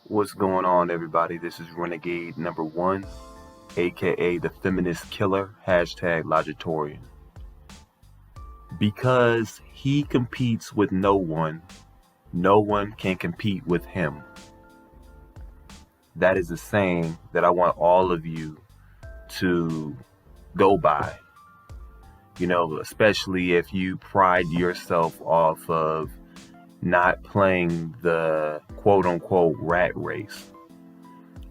What's going on, everybody? This is Renegade number one, aka the feminist killer, hashtag Logitorian. Because he competes with no one can compete with him. That is a saying that I want all of you to go by. Especially if you pride yourself off of not playing the quote unquote rat race.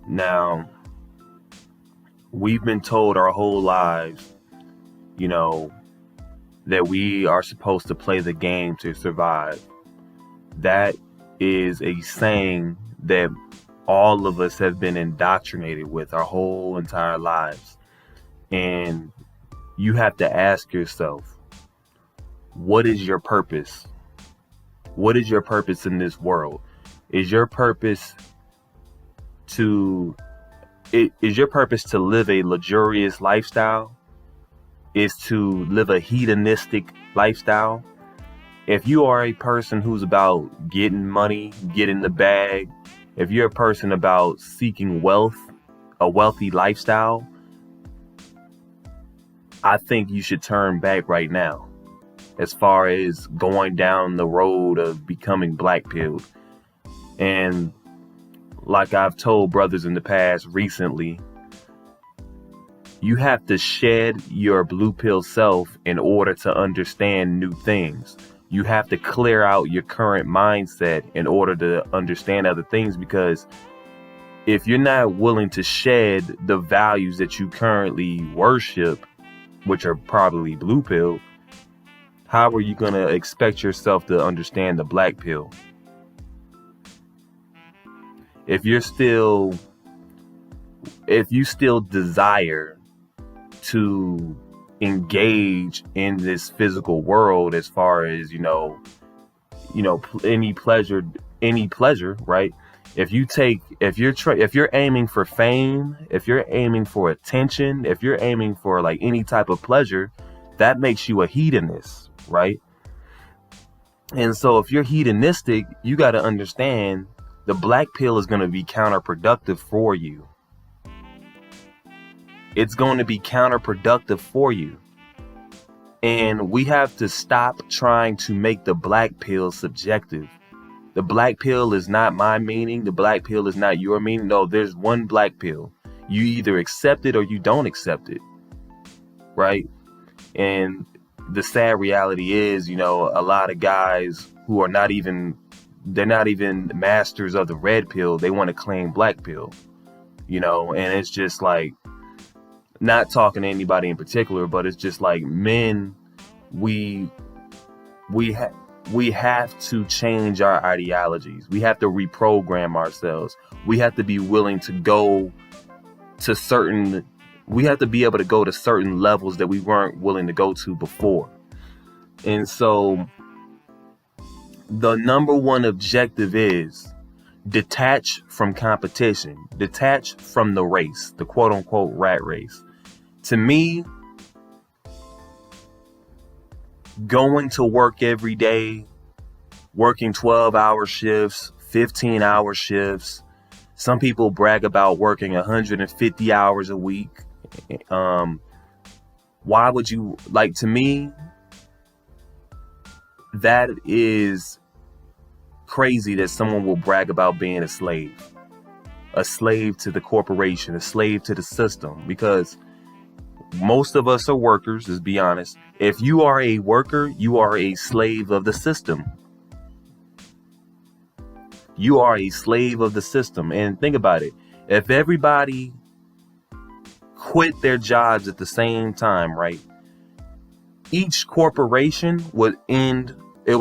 Now, we've been told our whole lives, that we are supposed to play the game to survive. That is a saying that all of us have been indoctrinated with our whole entire lives. And you have to ask yourself, what is your purpose? What is your purpose in this world? Is your purpose to live a luxurious lifestyle? Is to live a hedonistic lifestyle? If you are a person who's about getting money, getting the bag, if you're a person about seeking wealth, a wealthy lifestyle, I think you should turn back right now as far as going down the road of becoming black-pilled. And like I've told brothers in the past recently, you have to shed your blue pill self in order to understand new things. You have to clear out your current mindset in order to understand other things, because if you're not willing to shed the values that you currently worship, which are probably blue pill, how are you going to expect yourself to understand the black pill? If you still desire to engage in this physical world as far as, any pleasure, right? If you're aiming for fame, if you're aiming for attention, if you're aiming for like any type of pleasure, that makes you a hedonist, right? And so if you're hedonistic, you got to understand the black pill is going to be counterproductive for you. It's going to be counterproductive for you. And we have to stop trying to make the black pill subjective. The black pill is not my meaning. The black pill is not your meaning. No, there's one black pill. You either accept it or you don't accept it. Right? And the sad reality is, a lot of guys who are they're not even masters of the red pill. They want to claim black pill, and it's just like, not talking to anybody in particular, but it's just like men, we have to change our ideologies. We have to reprogram ourselves. We have to be willing to go to we have to be able to go to certain levels that we weren't willing to go to before. And so the number one objective is detach from competition, detach from the race, the quote unquote rat race. To me, going to work every day, working 12-hour shifts, 15-hour shifts. Some people brag about working 150 hours a week. Why would you, to me, that is crazy that someone will brag about being a slave to the corporation, a slave to the system, because most of us are workers, let's be honest. If you are a worker, you are a slave of the system. You are a slave of the system. And think about it. If everybody quit their jobs at the same time, right? Each corporation would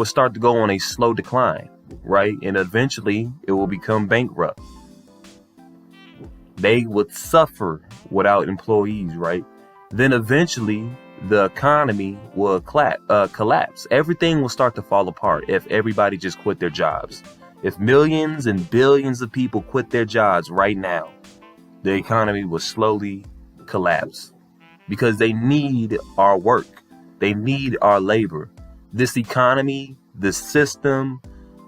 start to go on a slow decline, right? And eventually it will become bankrupt. They would suffer without employees, right? Then eventually the economy will collapse. Everything will start to fall apart if everybody just quit their jobs. If millions and billions of people quit their jobs right now, the economy will slowly collapse, because they need our work. They need our labor. This economy, the system,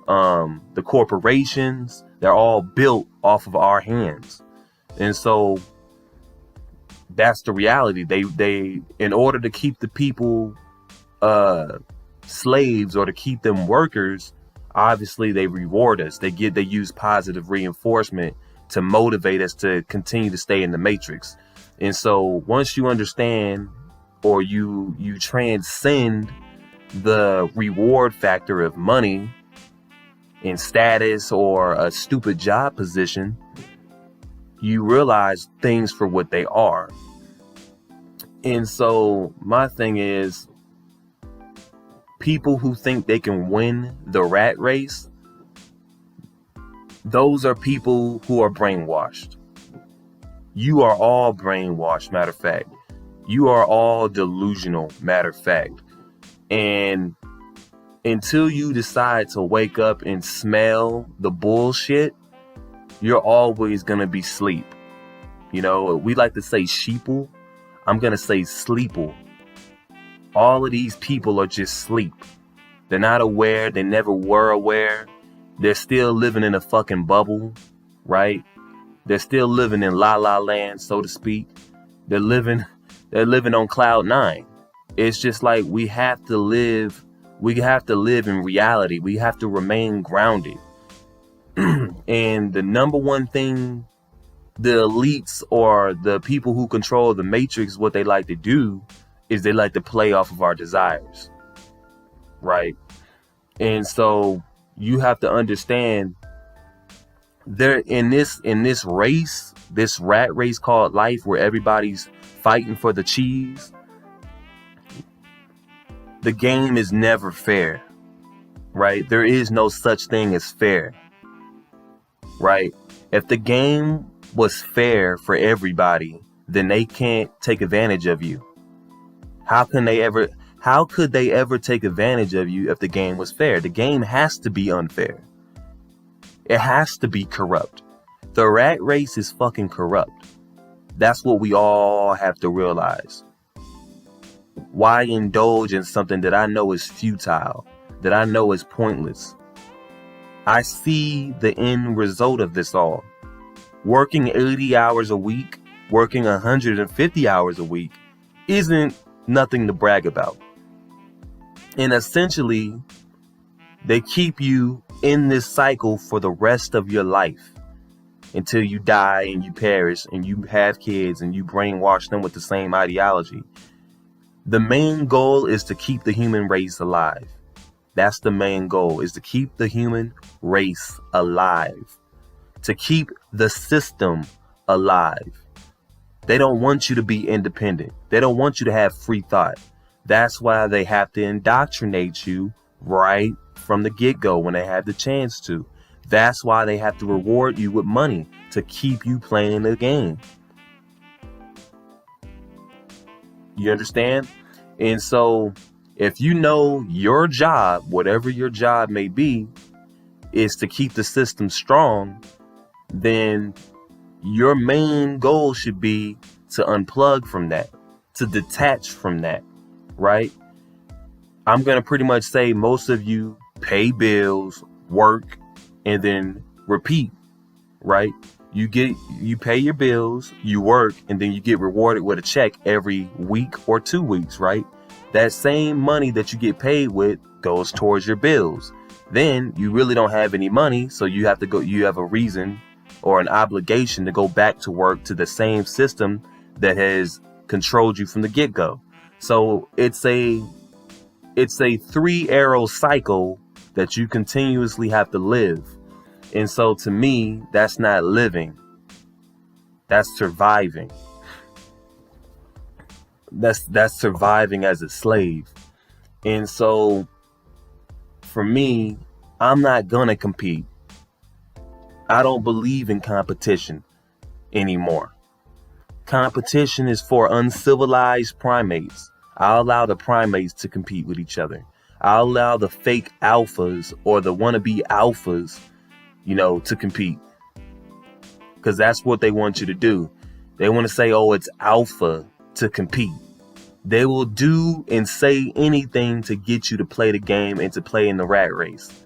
the corporations, They're all built off of our hands. And so that's the reality. They in order to keep the people slaves or to keep them workers, obviously they reward us. They use positive reinforcement to motivate us to continue to stay in the matrix. And so once you understand, or you transcend the reward factor of money and status or a stupid job position, you realize things for what they are. And so my thing is, people who think they can win the rat race, those are people who are brainwashed. You are all brainwashed, matter of fact. You are all delusional, matter of fact. And until you decide to wake up and smell the bullshit, you're always going to be asleep. You know, we like to say sheeple. I'm going to say sleeple. All of these people are just sleep. They're not aware. They never were aware. They're still living in a fucking bubble, right? They're still living in la la land, so to speak. They're living on cloud 9. It's just like we have to live in reality. We have to remain grounded. And the number one thing the elites or the people who control the matrix, what they like to do is they like to play off of our desires, right? And so you have to understand, there in this race, this rat race called life, where everybody's fighting for the cheese, the game is never fair, right? There is no such thing as fair, right? If the game was fair for everybody, then they can't take advantage of you. How could they ever take advantage of you if the game was fair? The game has to be unfair. It has to be corrupt. The rat race is fucking corrupt. That's what we all have to realize. Why indulge in something that I know is futile, that I know is pointless? I see the end result of this all. Working 80 hours a week, working 150 hours a week isn't nothing to brag about. And essentially, they keep you in this cycle for the rest of your life until you die and you perish and you have kids and you brainwash them with the same ideology. The main goal is to keep the human race alive. That's the main goal, is to keep the human race alive. To keep the system alive. They don't want you to be independent. They don't want you to have free thought. That's why they have to indoctrinate you right from the get-go when they have the chance to. That's why they have to reward you with money to keep you playing the game. You understand? And so if you know your job, whatever your job may be, is to keep the system strong, then your main goal should be to unplug from that, to detach from that, right? I'm going to pretty much say most of you pay bills, work, and then repeat, right? You pay your bills, you work, and then you get rewarded with a check every week or 2 weeks, right? That same money that you get paid with goes towards your bills. Then you really don't have any money, so you have a reason or an obligation to go back to work to the same system that has controlled you from the get-go. So it's a 3-arrow cycle that you continuously have to live. And so to me, that's not living. That's surviving. That's surviving as a slave. And so for me, I'm not gonna compete. I don't believe in competition anymore. Competition is for uncivilized primates. I'll allow the primates to compete with each other. I'll allow the fake alphas or the wannabe alphas, to compete. Because that's what they want you to do. They want to say, oh, it's alpha to compete. They will do and say anything to get you to play the game and to play in the rat race.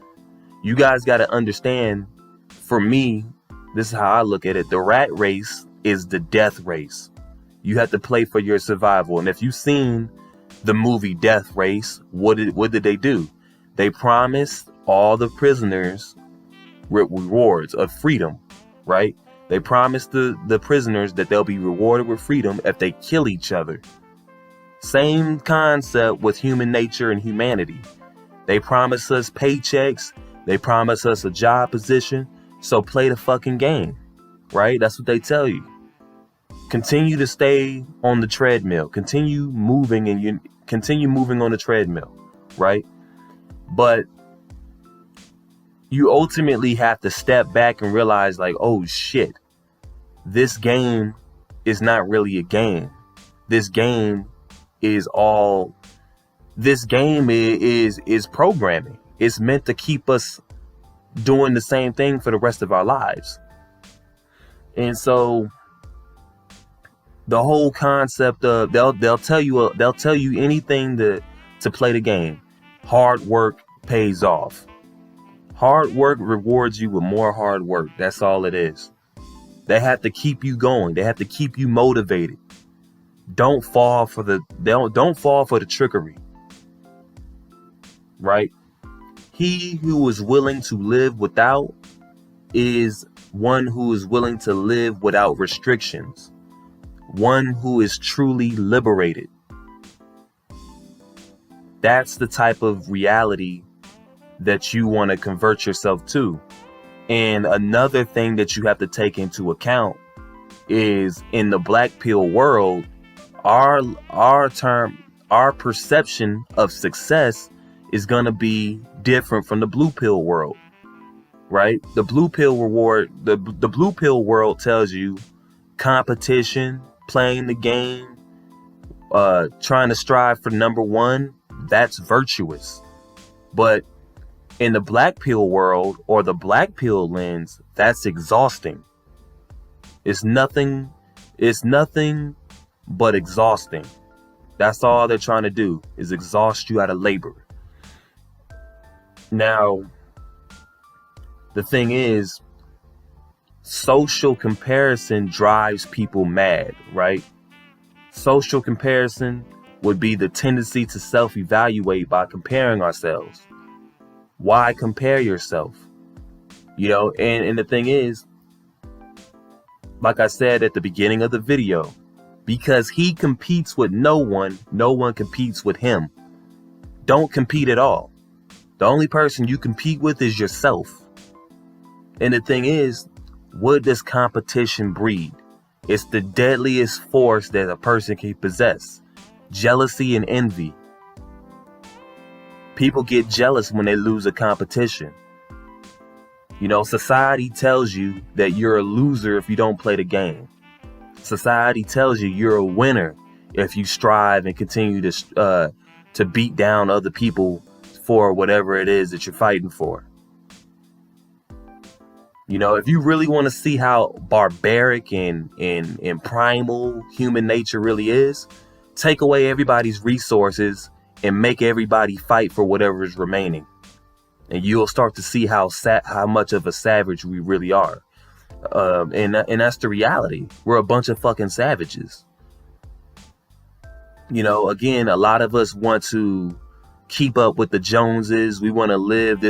You guys got to understand, for me, this is how I look at it. The rat race is the death race. You have to play for your survival. And if you've seen the movie Death Race, what did they do? They promised all the prisoners rewards of freedom, right? They promised the prisoners that they'll be rewarded with freedom if they kill each other. Same concept with human nature and humanity. They promise us paychecks. They promise us a job position. So play the fucking game, right? That's what they tell you. Continue to stay on the treadmill. Continue moving on the treadmill, right? But you ultimately have to step back and realize, like, oh shit, this game is not really a game. This game is programming. It's meant to keep us doing the same thing for the rest of our lives. And so the whole concept of they'll tell you anything to play the game. Hard work pays off. Hard work rewards you with more hard work. That's all it is. They have to keep you going. They have to keep you motivated. Don't fall for the trickery. Right? He who is willing to live without is one who is willing to live without restrictions. One who is truly liberated. That's the type of reality that you want to convert yourself to. And another thing that you have to take into account is, in the black pill world, our perception of success is going to be different from the blue pill world, right? The blue pill world tells you competition, playing the game, trying to strive for number one, that's virtuous. But in the black pill world, or the black pill lens, that's exhausting. It's nothing but exhausting. That's all they're trying to do, is exhaust you out of labor. Now, the thing is, social comparison drives people mad, right? Social comparison would be the tendency to self-evaluate by comparing ourselves. Why compare yourself? And the thing is, like I said at the beginning of the video, because he competes with no one competes with him. Don't compete at all. The only person you compete with is yourself. And the thing is, what does competition breed? It's the deadliest force that a person can possess. Jealousy and envy. People get jealous when they lose a competition. Society tells you that you're a loser if you don't play the game. Society tells you you're a winner if you strive and continue to beat down other people for whatever it is that you're fighting for. If you really want to see how barbaric and primal human nature really is, take away everybody's resources and make everybody fight for whatever is remaining. And you'll start to see how much of a savage we really are. And that's the reality. We're a bunch of fucking savages. Again, a lot of us want to keep up with the Joneses. We want to live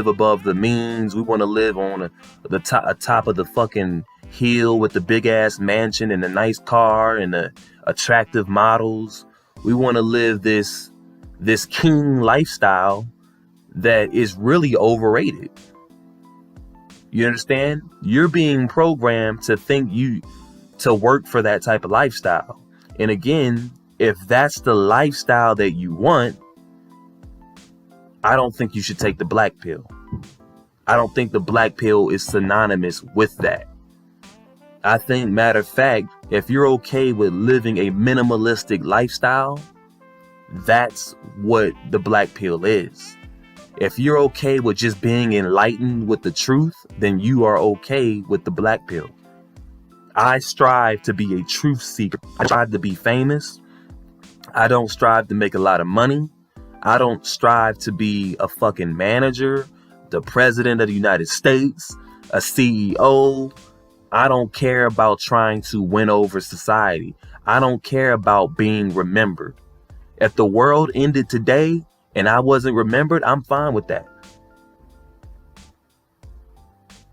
above the means. We want to live on the top of the fucking hill with the big ass mansion and a nice car and the attractive models. We want to live this king lifestyle that is really overrated. You understand? You're being programmed to think to work for that type of lifestyle. And again, if that's the lifestyle that you want, I don't think you should take the black pill. I don't think the black pill is synonymous with that. I think, matter of fact, if you're okay with living a minimalistic lifestyle, that's what the black pill is. If you're okay with just being enlightened with the truth, then you are okay with the black pill. I strive to be a truth seeker. I strive to be famous. I don't strive to make a lot of money. I don't strive to be a fucking manager, the president of the United States, a CEO. I don't care about trying to win over society. I don't care about being remembered. If the world ended today and I wasn't remembered, I'm fine with that.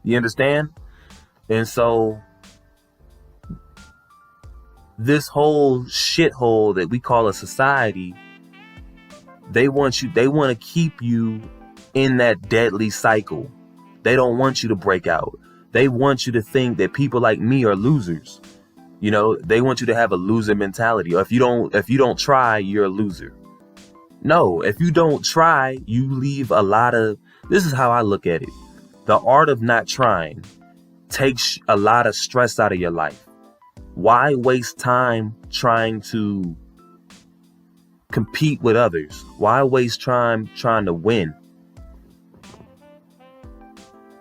You understand? And so this whole shithole that we call a society, they want to keep you in that deadly cycle. They don't want you to break out. They want you to think that people like me are losers. You know, they want you to have a loser mentality. Or if you don't try, you're a loser. No, if you don't try, you leave a lot of, this is how I look at it. The art of not trying takes a lot of stress out of your life. Why waste time trying to compete with others? Why waste time trying to win?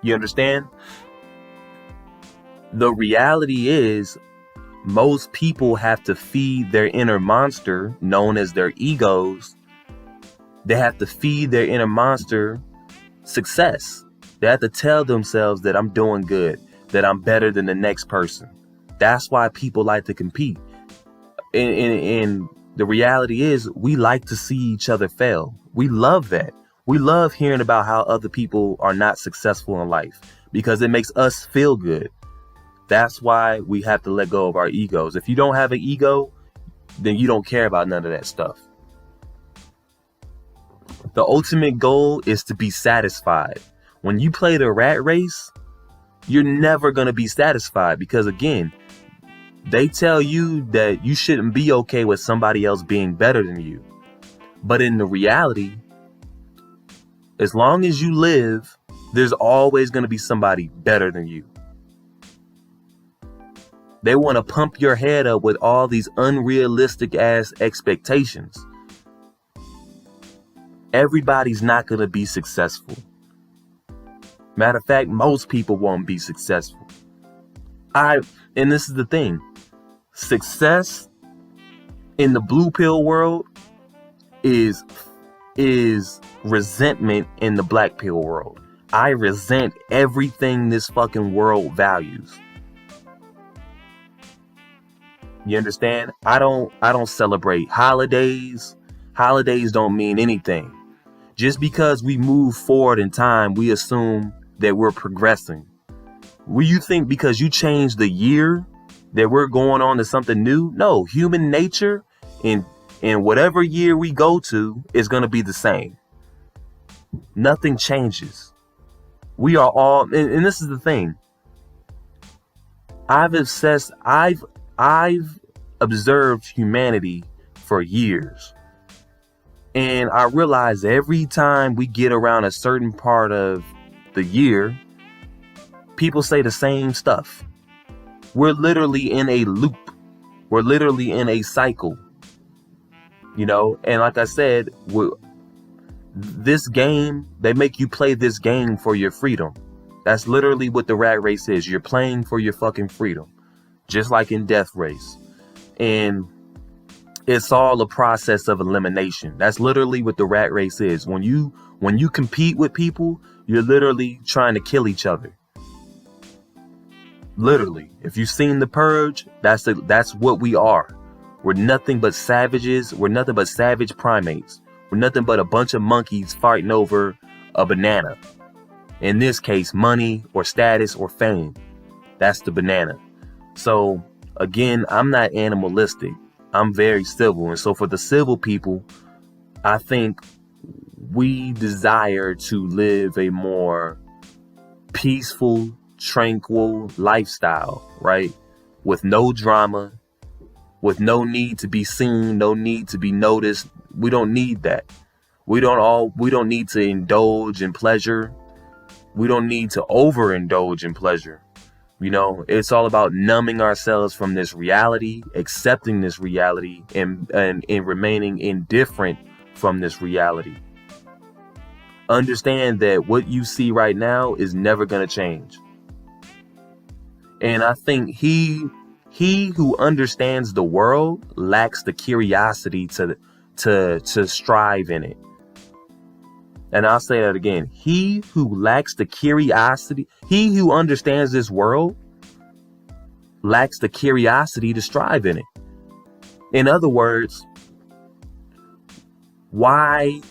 You understand? The reality is, most people have to feed their inner monster, known as their egos. They have to feed their inner monster success. They have to tell themselves that I'm doing good, that I'm better than the next person. That's why people like to compete. And the reality is, we like to see each other fail. We love that. We love hearing about how other people are not successful in life because it makes us feel good. That's why we have to let go of our egos. If you don't have an ego, then you don't care about none of that stuff. The ultimate goal is to be satisfied. When you play the rat race, you're never going to be satisfied because, again, they tell you that you shouldn't be okay with somebody else being better than you. But in the reality, as long as you live, there's always going to be somebody better than you. They want to pump your head up with all these unrealistic ass expectations. Everybody's not going to be successful. Matter of fact, most people won't be successful. And this is the thing. Success in the blue pill world is resentment in the black pill world. I resent everything this fucking world values. You understand? I don't celebrate holidays. Holidays don't mean anything. Just because we move forward in time, we assume that we're progressing. Will you think because you changed the year that we're going on to something new? No, human nature in whatever year we go to is going to be the same. Nothing changes. We are all, and this is the thing. I've observed humanity for years. And I realize every time we get around a certain part of the year, people say the same stuff. We're literally in a loop. We're literally in a cycle. You know, and like I said, this game, they make you play this game for your freedom. That's literally what the rat race is. You're playing for your fucking freedom. Just like in Death Race. And it's all a process of elimination. That's literally what the rat race is. When you compete with people, you're literally trying to kill each other. Literally. If you've seen The Purge, that's what we are. We're nothing but savages. We're nothing but savage primates. We're nothing but a bunch of monkeys fighting over a banana. In this case, money or status or fame. That's the banana. So, again, I'm not animalistic. I'm very civil. And so for the civil people, I think we desire to live a more peaceful, tranquil lifestyle, right? With no drama, with no need to be seen, no need to be noticed. We don't need that. We don't need to indulge in pleasure. We don't need to overindulge in pleasure. You know, it's all about numbing ourselves from this reality, accepting this reality, and remaining indifferent from this reality. Understand that what you see right now is never going to change. And I think he who understands the world lacks the curiosity to strive in it. And I'll say that again. He who lacks the curiosity, he who understands this world, lacks the curiosity to strive in it. In other words, why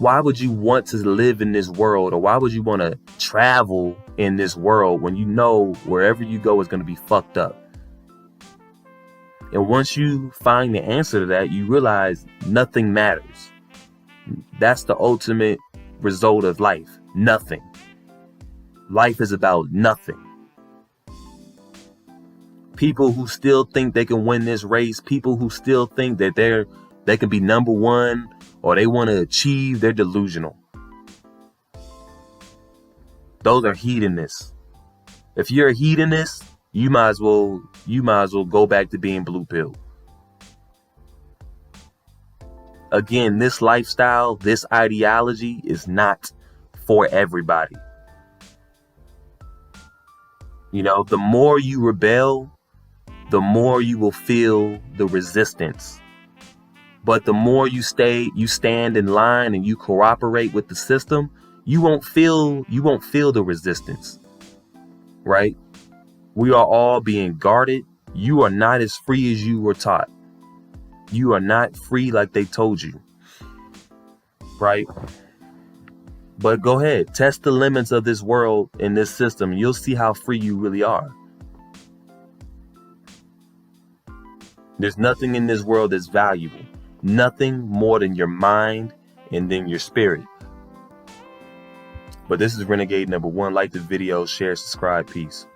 would you want to live in this world, or why would you want to travel in this world when you know wherever you go is going to be fucked up? And once you find the answer to that, you realize nothing matters. That's the ultimate result of life. Nothing. Life is about nothing. People who still think they can win this race, people who still think that they can be number one, or they want to achieve, they're delusional. Those are hedonists. If you're a hedonist, you might as well go back to being blue pill. Again, this lifestyle, this ideology is not for everybody. You know, the more you rebel, the more you will feel the resistance. But the more you stand in line and you cooperate with the system, you won't feel the resistance. Right? We are all being guarded. You are not as free as you were taught. You are not free like they told you. Right? But go ahead, test the limits of this world and this system, and you'll see how free you really are. There's nothing in this world that's valuable. Nothing more than your mind and then your spirit. But this is Renegade number 1. Like the video, share, subscribe, peace.